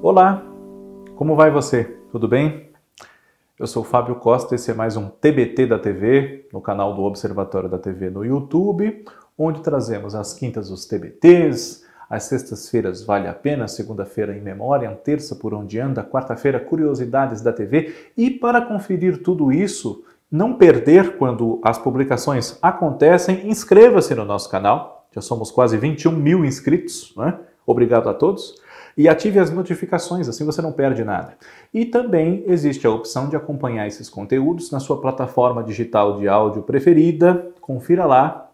Olá, como vai você? Tudo bem? Eu sou o Fábio Costa, esse é mais um TBT da TV, no canal do Observatório da TV no YouTube, onde trazemos às quintas os TBTs, às sextas-feiras Vale a Pena, segunda-feira Em Memória, terça Por Onde Anda, quarta-feira Curiosidades da TV. E para conferir tudo isso, não perder quando as publicações acontecem, inscreva-se no nosso canal, já somos quase 21 mil inscritos, né? Obrigado a todos. E ative as notificações, assim você não perde nada. E também existe a opção de acompanhar esses conteúdos na sua plataforma digital de áudio preferida. Confira lá,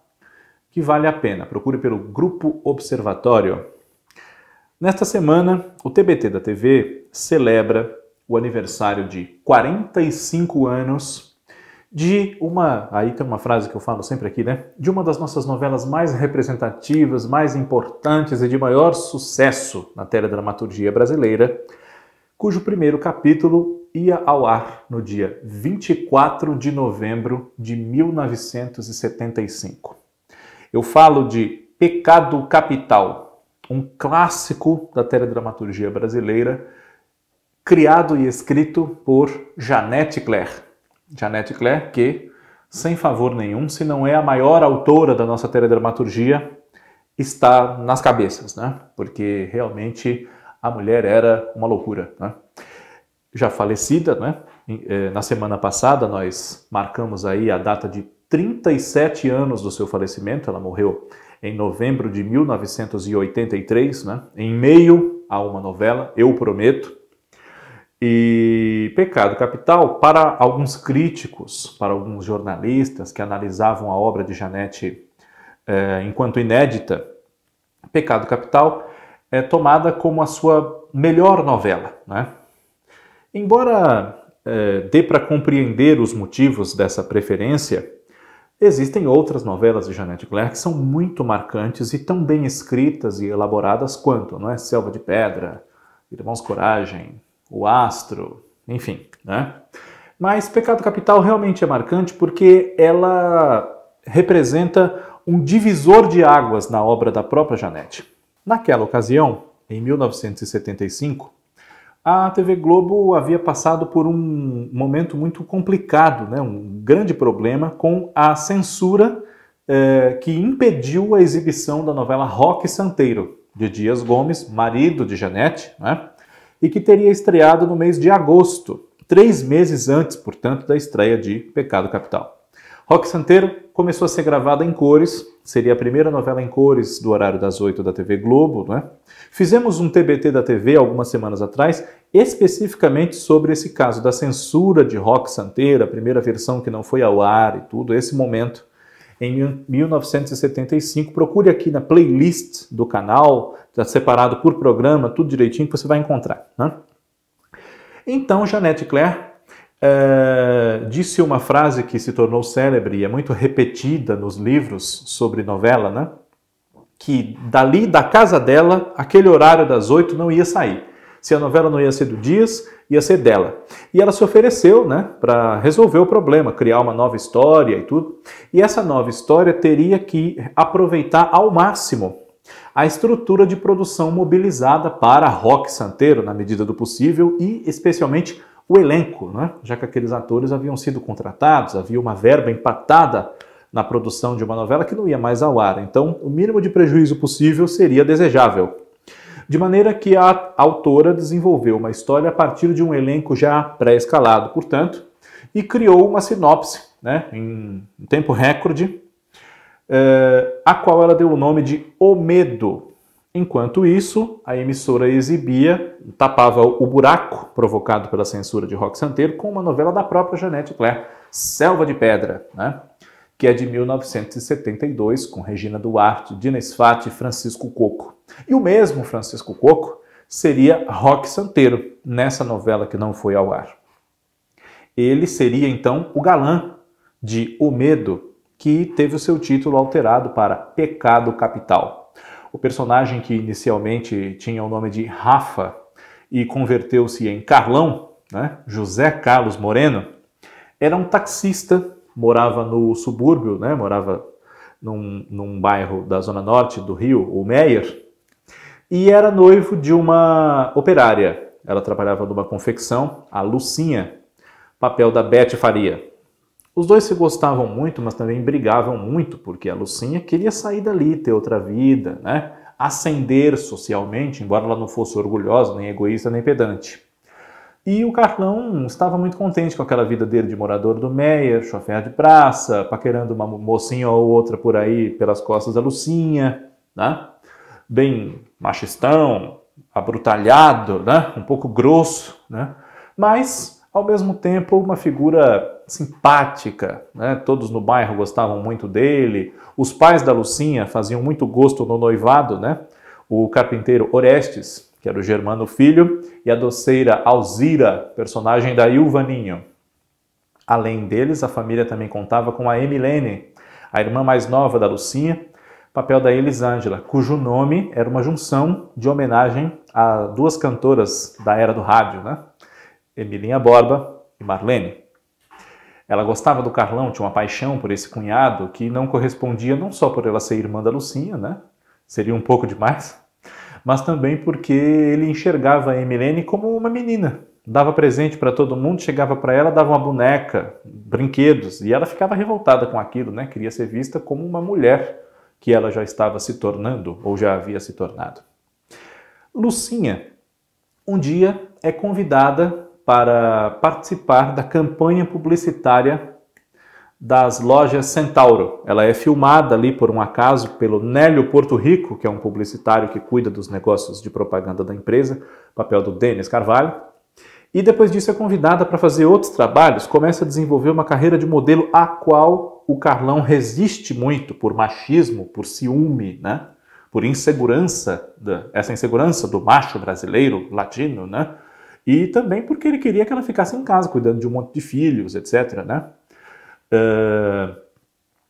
que vale a pena. Procure pelo Grupo Observatório. Nesta semana, o TBT da TV celebra o aniversário de 45 anos de aí tem uma frase que eu falo sempre aqui, né? De uma das nossas novelas mais representativas, mais importantes e de maior sucesso na teledramaturgia brasileira, cujo primeiro capítulo ia ao ar no dia 24 de novembro de 1975. Eu falo de Pecado Capital, um clássico da teledramaturgia brasileira, criado e escrito por Janete Claire. Janete Claire, que, sem favor nenhum, se não é a maior autora da nossa teledramaturgia, está nas cabeças, né? Porque realmente a mulher era uma loucura, né? Já falecida, né? Na semana passada nós marcamos aí a data de 37 anos do seu falecimento. Ela morreu em novembro de 1983, né? Em meio a uma novela, Eu Prometo. E Pecado Capital, para alguns críticos, para alguns jornalistas que analisavam a obra de Janete enquanto inédita, Pecado Capital é tomada como a sua melhor novela, né? Embora dê para compreender os motivos dessa preferência, existem outras novelas de Janete Claire que são muito marcantes e tão bem escritas e elaboradas quanto, não é? Selva de Pedra, Irmãos Coragem, O Astro, enfim, né? Mas Pecado Capital realmente é marcante porque ela representa um divisor de águas na obra da própria Janete. Naquela ocasião, em 1975, a TV Globo havia passado por um momento muito complicado, né? Um grande problema com a censura que impediu a exibição da novela Roque Santeiro, de Dias Gomes, marido de Janete, né? E que teria estreado no mês de agosto, 3 meses antes, portanto, da estreia de Pecado Capital. Roque Santeiro começou a ser gravada em cores, seria a primeira novela em cores do horário das 8 da TV Globo, né? Fizemos um TBT da TV algumas semanas atrás, especificamente sobre esse caso da censura de Roque Santeiro, a primeira versão que não foi ao ar e tudo, esse momento em 1975. Procure aqui na playlist do canal, está separado por programa, tudo direitinho que você vai encontrar, né? Então, Janete Claire disse uma frase que se tornou célebre e é muito repetida nos livros sobre novela, né? Que dali da casa dela, aquele horário das 8 não ia sair. Se a novela não ia ser do Dias, ia ser dela. E ela se ofereceu, né, para resolver o problema, criar uma nova história e tudo. E essa nova história teria que aproveitar ao máximo a estrutura de produção mobilizada para Roque Santeiro, na medida do possível, e especialmente o elenco, né? Já que aqueles atores haviam sido contratados, havia uma verba empatada na produção de uma novela que não ia mais ao ar. Então, o mínimo de prejuízo possível seria desejável. De maneira que a autora desenvolveu uma história a partir de um elenco já pré-escalado, portanto, e criou uma sinopse, né, em tempo recorde, a qual ela deu o nome de O Medo. Enquanto isso, a emissora exibia, tapava o buraco provocado pela censura de Roque Santeiro com uma novela da própria Janete Claire, Selva de Pedra, né, que é de 1972, com Regina Duarte, Dina Sfati e Francisco Coco. E o mesmo Francisco Coco seria Roque Santeiro, nessa novela que não foi ao ar. Ele seria, então, o galã de O Medo, que teve o seu título alterado para Pecado Capital. O personagem que inicialmente tinha o nome de Rafa e converteu-se em Carlão, né, José Carlos Moreno, era um taxista, morava no subúrbio, né, morava num bairro da Zona Norte do Rio, o Meier, e era noivo de uma operária. Ela trabalhava numa confecção, a Lucinha, papel da Bete Faria. Os dois se gostavam muito, mas também brigavam muito, porque a Lucinha queria sair dali, ter outra vida, né? Ascender socialmente, embora ela não fosse orgulhosa, nem egoísta, nem pedante. E o Carlão estava muito contente com aquela vida dele de morador do Meier, chofer de praça, paquerando uma mocinha ou outra por aí pelas costas da Lucinha, né? Bem machistão, abrutalhado, né? Um pouco grosso, né? Mas, ao mesmo tempo, uma figura simpática, né? Todos no bairro gostavam muito dele, os pais da Lucinha faziam muito gosto no noivado, né? O carpinteiro Orestes, que era o Germano Filho, e a doceira Alzira, personagem da Ilvaninho. Além deles, a família também contava com a Emilene, a irmã mais nova da Lucinha, papel da Elisângela, cujo nome era uma junção de homenagem a duas cantoras da era do rádio, né? Emilinha Borba e Marlene. Ela gostava do Carlão, tinha uma paixão por esse cunhado que não correspondia não só por ela ser irmã da Lucinha, né? Seria um pouco demais, mas também porque ele enxergava a Emilene como uma menina. Dava presente para todo mundo, chegava para ela, dava uma boneca, brinquedos, e ela ficava revoltada com aquilo, né? Queria ser vista como uma mulher que ela já estava se tornando, ou já havia se tornado. Lucinha, um dia, é convidada para participar da campanha publicitária das lojas Centauro. Ela é filmada ali, por um acaso, pelo Nélio Porto Rico, que é um publicitário que cuida dos negócios de propaganda da empresa, papel do Denis Carvalho. E depois disso é convidada para fazer outros trabalhos, começa a desenvolver uma carreira de modelo a qual o Carlão resiste muito por machismo, por ciúme, né? Por insegurança, essa insegurança do macho brasileiro, latino, né? E também porque ele queria que ela ficasse em casa, cuidando de um monte de filhos, etc., né?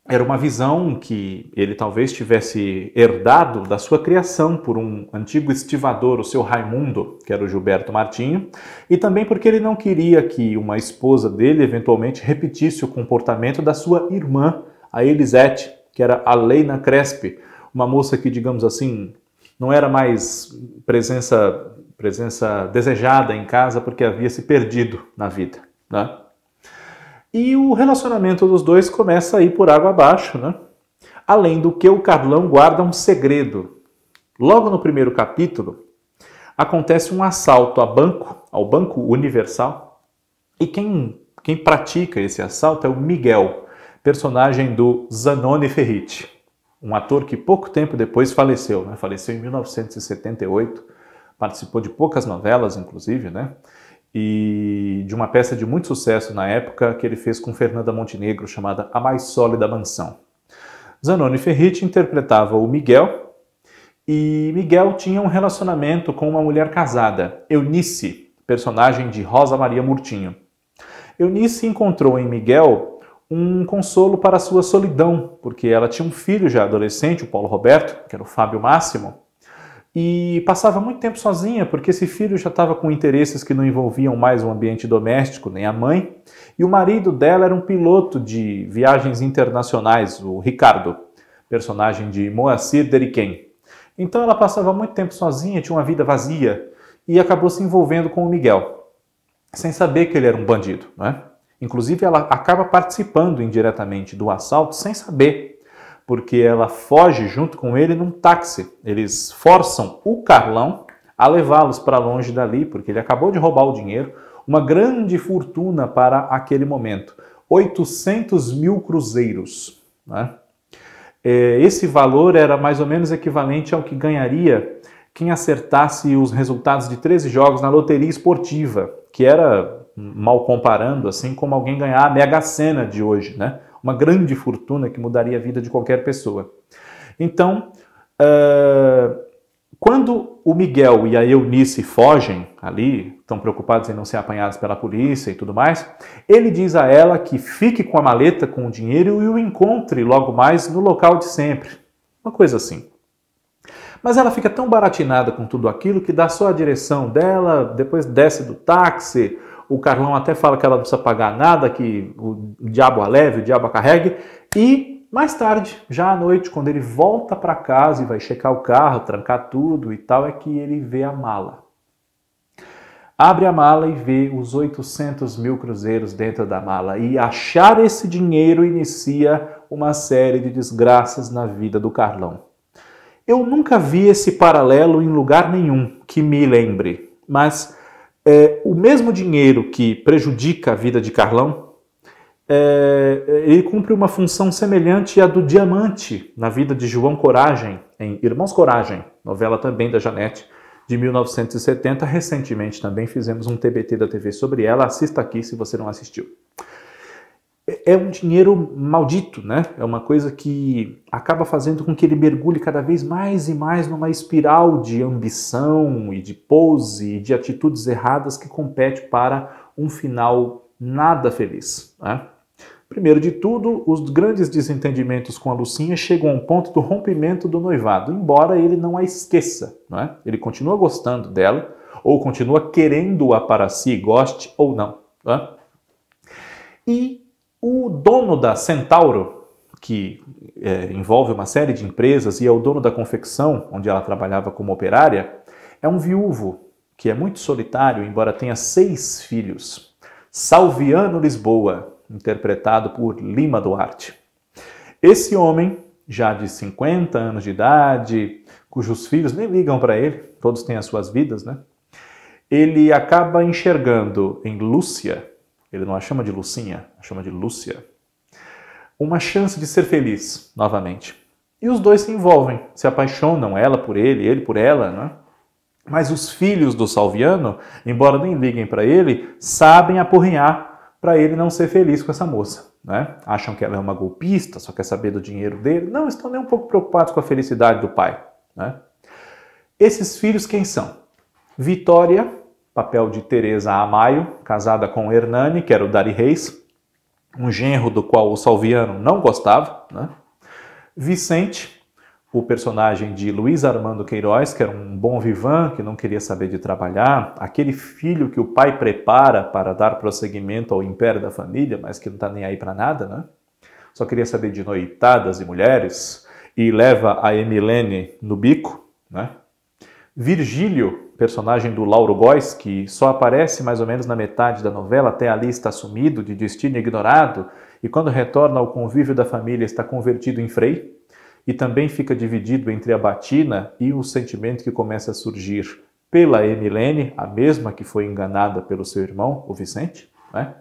Era uma visão que ele talvez tivesse herdado da sua criação por um antigo estivador, o seu Raimundo, que era o Gilberto Martinho, e também porque ele não queria que uma esposa dele eventualmente repetisse o comportamento da sua irmã, a Elisete, que era a Leina Crespi, uma moça que, digamos assim, não era mais presença desejada em casa porque havia se perdido na vida, né? E o relacionamento dos dois começa a ir por água abaixo, né? Além do que, o Carlão guarda um segredo. Logo no primeiro capítulo, acontece um assalto ao Banco Universal, e quem pratica esse assalto é o Miguel, personagem do Zanoni Ferriti, um ator que pouco tempo depois faleceu, né? Faleceu em 1978, participou de poucas novelas, inclusive, né? E de uma peça de muito sucesso na época que ele fez com Fernanda Montenegro, chamada A Mais Sólida Mansão. Zanoni Ferriti interpretava o Miguel, e Miguel tinha um relacionamento com uma mulher casada, Eunice, personagem de Rosa Maria Murtinho. Eunice encontrou em Miguel um consolo para a sua solidão, porque ela tinha um filho já adolescente, o Paulo Roberto, que era o Fábio Máximo, e passava muito tempo sozinha, porque esse filho já estava com interesses que não envolviam mais o ambiente doméstico, nem a mãe, e o marido dela era um piloto de viagens internacionais, o Ricardo, personagem de Moacir Deriquem. Então ela passava muito tempo sozinha, tinha uma vida vazia, e acabou se envolvendo com o Miguel, sem saber que ele era um bandido, né? Inclusive ela acaba participando indiretamente do assalto sem saber, porque ela foge junto com ele num táxi. Eles forçam o Carlão a levá-los para longe dali, porque ele acabou de roubar o dinheiro, uma grande fortuna para aquele momento, 800 mil cruzeiros, né? Esse valor era mais ou menos equivalente ao que ganharia quem acertasse os resultados de 13 jogos na loteria esportiva, que era, mal comparando, assim como alguém ganhar a Mega Sena de hoje, né? Uma grande fortuna que mudaria a vida de qualquer pessoa. Então, quando o Miguel e a Eunice fogem ali, estão preocupados em não ser apanhados pela polícia e tudo mais, ele diz a ela que fique com a maleta com o dinheiro e o encontre logo mais no local de sempre. Uma coisa assim. Mas ela fica tão baratinada com tudo aquilo que dá só a direção dela, depois desce do táxi. O Carlão até fala que ela não precisa pagar nada, que o diabo a leve, o diabo a carregue, e mais tarde, já à noite, quando ele volta para casa e vai checar o carro, trancar tudo e tal, é que ele vê a mala. Abre a mala e vê os 800 mil cruzeiros dentro da mala. E achar esse dinheiro inicia uma série de desgraças na vida do Carlão. Eu nunca vi esse paralelo em lugar nenhum que me lembre, mas o mesmo dinheiro que prejudica a vida de Carlão, ele cumpre uma função semelhante à do diamante na vida de João Coragem, em Irmãos Coragem, novela também da Janete, de 1970. Recentemente também fizemos um TBT da TV sobre ela, assista aqui se você não assistiu. É um dinheiro maldito, né? É uma coisa que acaba fazendo com que ele mergulhe cada vez mais e mais numa espiral de ambição e de pose e de atitudes erradas que compete para um final nada feliz, né? Primeiro de tudo, os grandes desentendimentos com a Lucinha chegam ao ponto do rompimento do noivado, embora ele não a esqueça, não é? Ele continua gostando dela, ou continua querendo-a para si, goste ou não. Não é? E o dono da Centauro, que envolve uma série de empresas e é o dono da confecção, onde ela trabalhava como operária, é um viúvo que é muito solitário, embora tenha 6 filhos. Salviano Lisboa, interpretado por Lima Duarte. Esse homem, já de 50 anos de idade, cujos filhos nem ligam para ele, todos têm as suas vidas, né? Ele acaba enxergando em Lúcia, ele não a chama de Lucinha, a chama de Lúcia, uma chance de ser feliz novamente. E os dois se envolvem, se apaixonam, ela por ele por ela, né? Mas os filhos do Salviano, embora nem liguem para ele, sabem apurrinhar para ele não ser feliz com essa moça, né? Acham que ela é uma golpista, só quer saber do dinheiro dele. Não estão nem um pouco preocupados com a felicidade do pai, né? Esses filhos quem são? Vitória, papel de Teresa Amaio, casada com Hernani, que era o Dari Reis, um genro do qual o Salviano não gostava, né? Vicente, o personagem de Luiz Armando Queiroz, que era um bom vivan, que não queria saber de trabalhar, aquele filho que o pai prepara para dar prosseguimento ao império da família, mas que não está nem aí para nada, né? Só queria saber de noitadas e mulheres, e leva a Emilene no bico, né? Virgílio, personagem do Lauro Góes, que só aparece mais ou menos na metade da novela, até ali está sumido, de destino ignorado, e quando retorna ao convívio da família está convertido em frei, e também fica dividido entre a batina e o sentimento que começa a surgir pela Emilene, a mesma que foi enganada pelo seu irmão, o Vicente, né?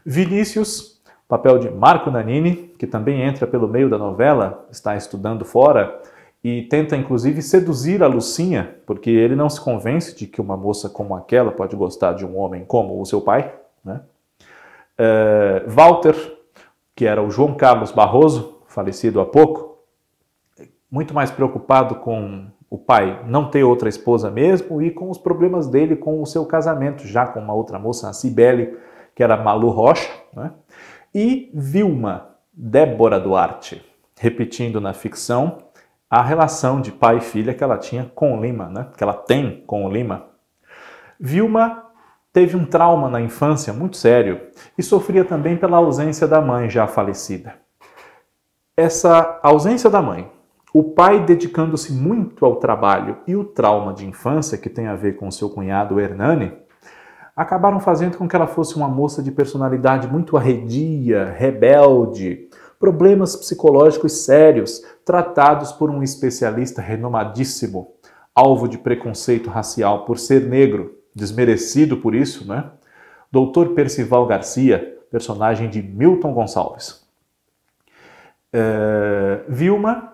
Vinícius, papel de Marco Nanini, que também entra pelo meio da novela, está estudando fora e tenta inclusive seduzir a Lucinha, porque ele não se convence de que uma moça como aquela pode gostar de um homem como o seu pai, né? Walter, que era o João Carlos Barroso, falecido há pouco, muito mais preocupado com o pai não ter outra esposa mesmo e com os problemas dele com o seu casamento, já com uma outra moça, a Cibele, que era Malu Rocha, né? E Vilma, Débora Duarte, repetindo na ficção a relação de pai e filha que ela tinha com o Lima, né? Que ela tem com o Lima. Vilma teve um trauma na infância muito sério e sofria também pela ausência da mãe já falecida. Essa ausência da mãe, o pai dedicando-se muito ao trabalho e o trauma de infância, que tem a ver com seu cunhado Hernani, acabaram fazendo com que ela fosse uma moça de personalidade muito arredia, rebelde, problemas psicológicos sérios, tratados por um especialista renomadíssimo, alvo de preconceito racial por ser negro, desmerecido por isso, né? Dr. Percival Garcia, personagem de Milton Gonçalves. Vilma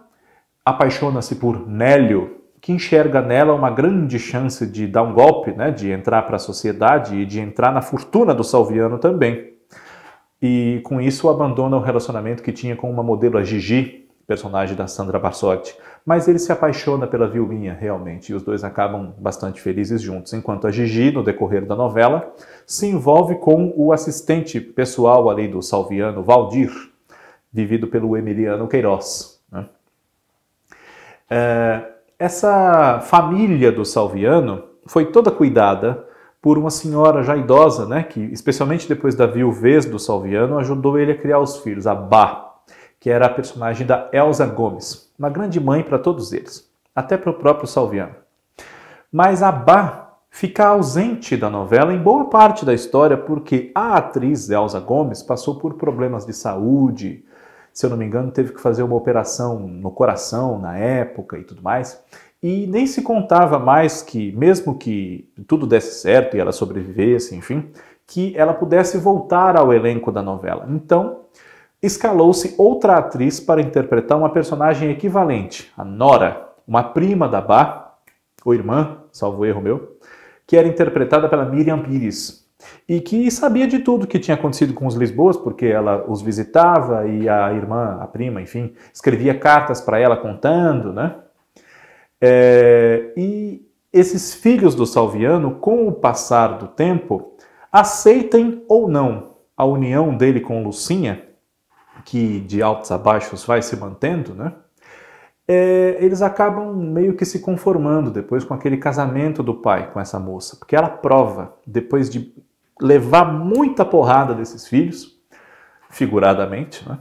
apaixona-se por Nélio, que enxerga nela uma grande chance de dar um golpe, né, de entrar para a sociedade e de entrar na fortuna do Salviano também. E com isso abandona o relacionamento que tinha com uma modelo, a Gigi, personagem da Sandra Barsotti. Mas ele se apaixona pela Vilminha, realmente, e os dois acabam bastante felizes juntos, enquanto a Gigi, no decorrer da novela, se envolve com o assistente pessoal ali do Salviano, Valdir, vivido pelo Emiliano Queiroz, né? Essa família do Salviano foi toda cuidada por uma senhora já idosa, né, que especialmente depois da viuvez do Salviano ajudou ele a criar os filhos, a Bá, que era a personagem da Elza Gomes, uma grande mãe para todos eles, até para o próprio Salviano. Mas a Bá fica ausente da novela em boa parte da história porque a atriz Elza Gomes passou por problemas de saúde, se eu não me engano teve que fazer uma operação no coração na época e tudo mais, e nem se contava mais que, mesmo que tudo desse certo e ela sobrevivesse, enfim, que ela pudesse voltar ao elenco da novela. Então, escalou-se outra atriz para interpretar uma personagem equivalente, a Nora, uma prima da Bá, ou irmã, salvo erro meu, que era interpretada pela Miriam Pires, e que sabia de tudo que tinha acontecido com os Lisboas, porque ela os visitava e a irmã, a prima, enfim, escrevia cartas para ela contando, né? E esses filhos do Salviano, com o passar do tempo, aceitem ou não a união dele com Lucinha, que de altos a baixos vai se mantendo, né? Eles acabam meio que se conformando depois com aquele casamento do pai com essa moça, porque ela prova, depois de levar muita porrada desses filhos, figuradamente, né?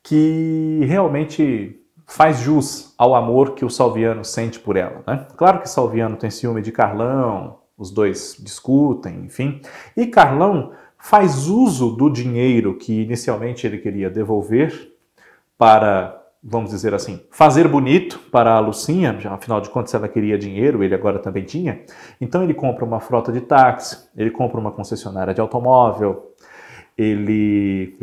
Que realmente faz jus ao amor que o Salviano sente por ela, né? Claro que Salviano tem ciúme de Carlão, os dois discutem, enfim, e Carlão faz uso do dinheiro que inicialmente ele queria devolver para, vamos dizer assim, fazer bonito para a Lucinha, já, afinal de contas ela queria dinheiro, ele agora também tinha, então ele compra uma frota de táxi, ele compra uma concessionária de automóvel, ele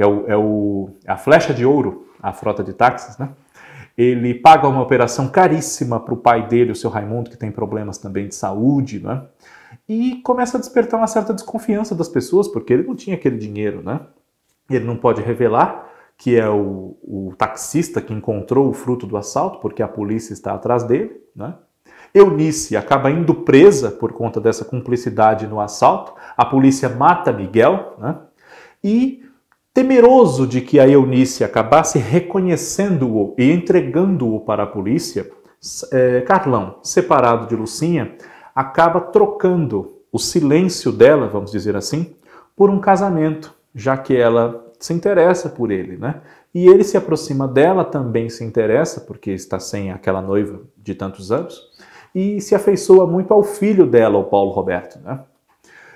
a flecha de ouro, a frota de táxis, né? Ele paga uma operação caríssima para o pai dele, o seu Raimundo, que tem problemas também de saúde, né? E começa a despertar uma certa desconfiança das pessoas, porque ele não tinha aquele dinheiro, né? Ele não pode revelar que é o taxista que encontrou o fruto do assalto, porque a polícia está atrás dele, né? Eunice acaba indo presa por conta dessa cumplicidade no assalto, a polícia mata Miguel, né? E temeroso de que a Eunice acabasse reconhecendo-o e entregando-o para a polícia, Carlão, separado de Lucinha, acaba trocando o silêncio dela, vamos dizer assim, por um casamento, já que ela se interessa por ele, né? E ele se aproxima dela, também se interessa, porque está sem aquela noiva de tantos anos, e se afeiçoa muito ao filho dela, o Paulo Roberto, né?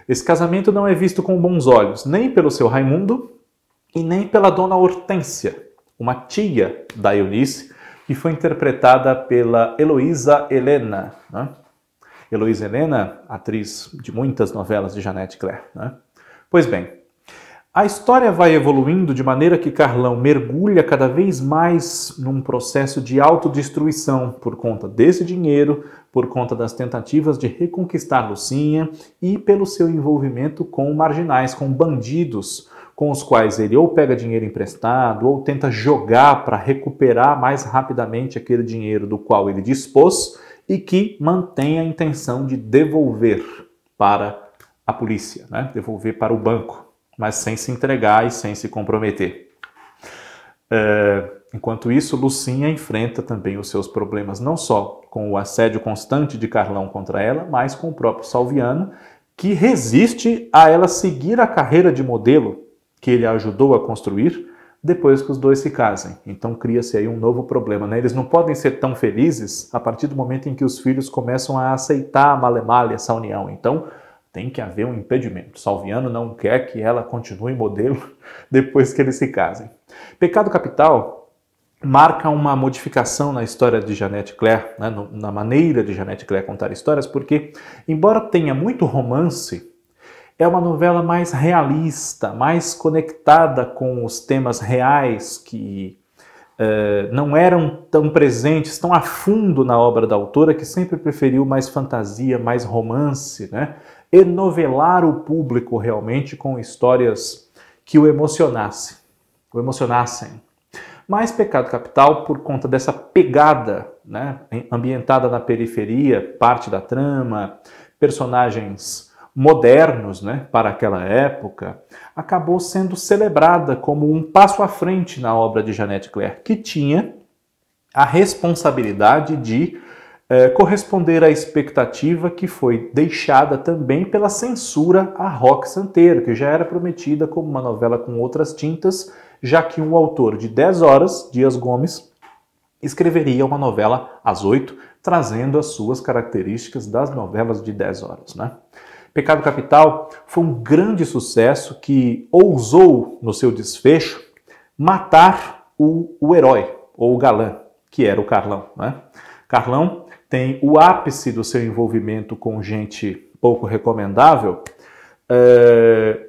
Esse casamento não é visto com bons olhos, nem pelo seu Raimundo, e nem pela dona Hortência, uma tia da Eunice, que foi interpretada pela Heloísa Helena, né? Heloísa Helena, atriz de muitas novelas de Janete Claire, né? Pois bem, a história vai evoluindo de maneira que Carlão mergulha cada vez mais num processo de autodestruição por conta desse dinheiro, por conta das tentativas de reconquistar Lucinha e pelo seu envolvimento com marginais, com bandidos, com os quais ele ou pega dinheiro emprestado ou tenta jogar para recuperar mais rapidamente aquele dinheiro do qual ele dispôs e que mantém a intenção de devolver para a polícia, né? Devolver para o banco, mas sem se entregar e sem se comprometer. Enquanto isso, Lucinha enfrenta também os seus problemas, não só com o assédio constante de Carlão contra ela, mas com o próprio Salviano, que resiste a ela seguir a carreira de modelo que ele ajudou a construir depois que os dois se casem. Então cria-se aí um novo problema, né? Eles não podem ser tão felizes a partir do momento em que os filhos começam a aceitar male-male essa união. Então tem que haver um impedimento. Salviano não quer que ela continue modelo depois que eles se casem. Pecado Capital marca uma modificação na história de Janete Claire, né? Na maneira de Janete Claire contar histórias, porque embora tenha muito romance, é uma novela mais realista, mais conectada com os temas reais que não eram tão presentes, tão a fundo na obra da autora, que sempre preferiu mais fantasia, mais romance, né? Enovelar o público realmente com histórias que o emocionassem. Mas Pecado Capital, por conta dessa pegada, né, ambientada na periferia, parte da trama, personagens modernos, né, para aquela época, acabou sendo celebrada como um passo à frente na obra de Janete Claire, que tinha a responsabilidade de corresponder à expectativa que foi deixada também pela censura a Roque Santeiro, que já era prometida como uma novela com outras tintas já que um autor de 10 horas, Dias Gomes, escreveria uma novela às 8, trazendo as suas características das novelas de 10 horas, né? Pecado Capital foi um grande sucesso que ousou, no seu desfecho, matar o herói, ou o galã, que era o Carlão, né? Carlão tem o ápice do seu envolvimento com gente pouco recomendável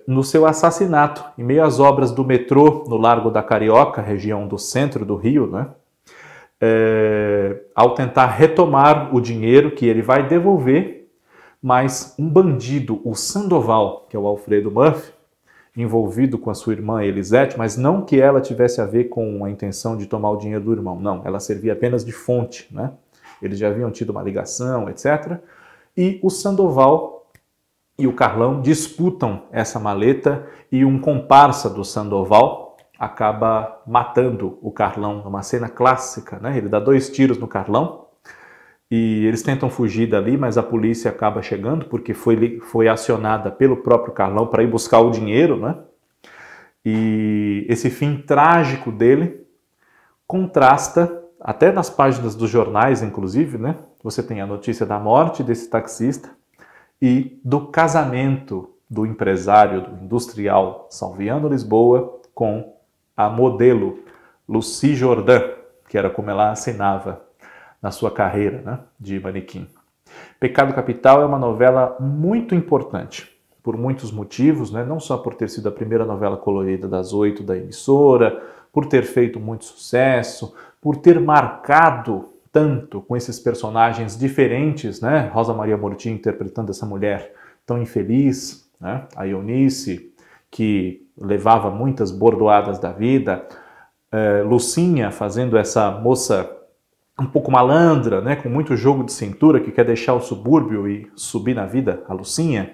no seu assassinato, em meio às obras do metrô no Largo da Carioca, região do centro do Rio, né? Ao tentar retomar o dinheiro que ele vai devolver, mas um bandido, o Sandoval, que é o Alfredo Murphy, envolvido com a sua irmã Elisete, mas não que ela tivesse a ver com a intenção de tomar o dinheiro do irmão, não, ela servia apenas de fonte, né? Eles já haviam tido uma ligação, etc. E o Sandoval e o Carlão disputam essa maleta e um comparsa do Sandoval acaba matando o Carlão numa cena clássica, né? Ele dá 2 tiros no Carlão e eles tentam fugir dali, mas a polícia acaba chegando porque foi acionada pelo próprio Carlão para ir buscar o dinheiro, né? E esse fim trágico dele contrasta, até nas páginas dos jornais, inclusive, né? Você tem a notícia da morte desse taxista e do casamento do empresário, do industrial Salviano Lisboa com a modelo Lucy Jordan, que era como ela assinava na sua carreira, né, de manequim. Pecado Capital é uma novela muito importante, por muitos motivos, né, não só por ter sido a primeira novela colorida das 8 da emissora, por ter feito muito sucesso, por ter marcado tanto com esses personagens diferentes, né? Rosa Maria Mortim interpretando essa mulher tão infeliz, né? A Eunice, que levava muitas bordoadas da vida, Lucinha fazendo essa moça um pouco malandra, né? Com muito jogo de cintura, que quer deixar o subúrbio e subir na vida, a Lucinha,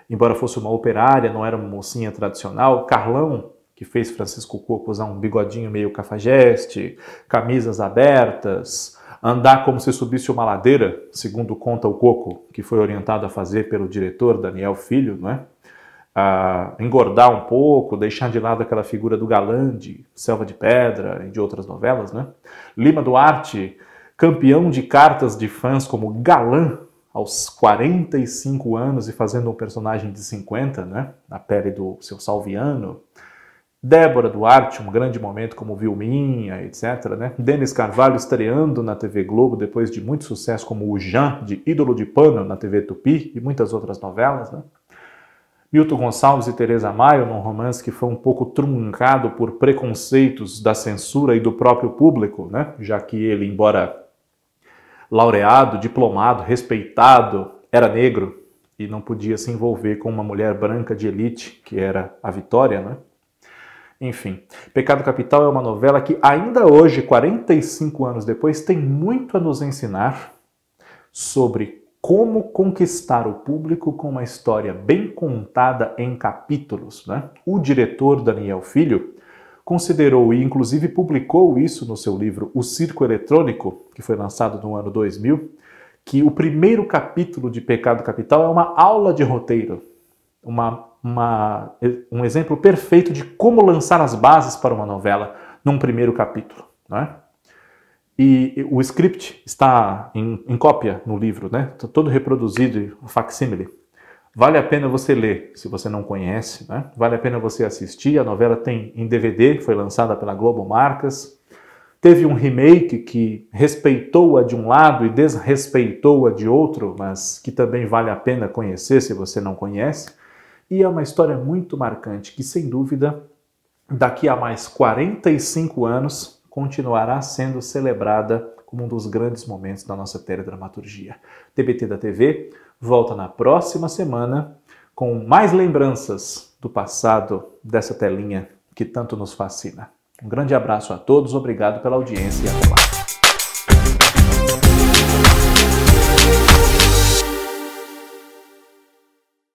embora fosse uma operária, não era uma mocinha tradicional. Carlão, que fez Francisco Coco usar um bigodinho meio cafajeste, camisas abertas, andar como se subisse uma ladeira, segundo conta o Coco, que foi orientado a fazer pelo diretor Daniel Filho, não é? Engordar um pouco, deixar de lado aquela figura do galã de Selva de Pedra e de outras novelas, né? Lima Duarte, campeão de cartas de fãs como galã aos 45 anos e fazendo um personagem de 50, né? Na pele do seu Salviano. Débora Duarte, um grande momento como Vilminha, etc. Né? Denis Carvalho estreando na TV Globo depois de muito sucesso como o Jean, de Ídolo de Pano, na TV Tupi, e muitas outras novelas. Né? Milton Gonçalves e Teresa Maio, num romance que foi um pouco truncado por preconceitos da censura e do próprio público, né? Já que ele, embora laureado, diplomado, respeitado, era negro e não podia se envolver com uma mulher branca de elite, que era a Vitória, né? Enfim, Pecado Capital é uma novela que ainda hoje, 45 anos depois, tem muito a nos ensinar sobre como conquistar o público com uma história bem contada em capítulos, né? O diretor Daniel Filho considerou e inclusive publicou isso no seu livro O Circo Eletrônico, que foi lançado no ano 2000, que o primeiro capítulo de Pecado Capital é uma aula de roteiro, um exemplo perfeito de como lançar as bases para uma novela num primeiro capítulo, né? E o script está em cópia no livro, né? Está todo reproduzido, facsímile. Vale a pena você ler, se você não conhece, né? Vale a pena você assistir. A novela tem em DVD, foi lançada pela Globo Marcas. Teve um remake que respeitou-a de um lado e desrespeitou-a de outro, mas que também vale a pena conhecer se você não conhece. E é uma história muito marcante que, sem dúvida, daqui a mais 45 anos, continuará sendo celebrada como um dos grandes momentos da nossa teledramaturgia. TBT da TV volta na próxima semana com mais lembranças do passado dessa telinha que tanto nos fascina. Um grande abraço a todos, obrigado pela audiência e até lá.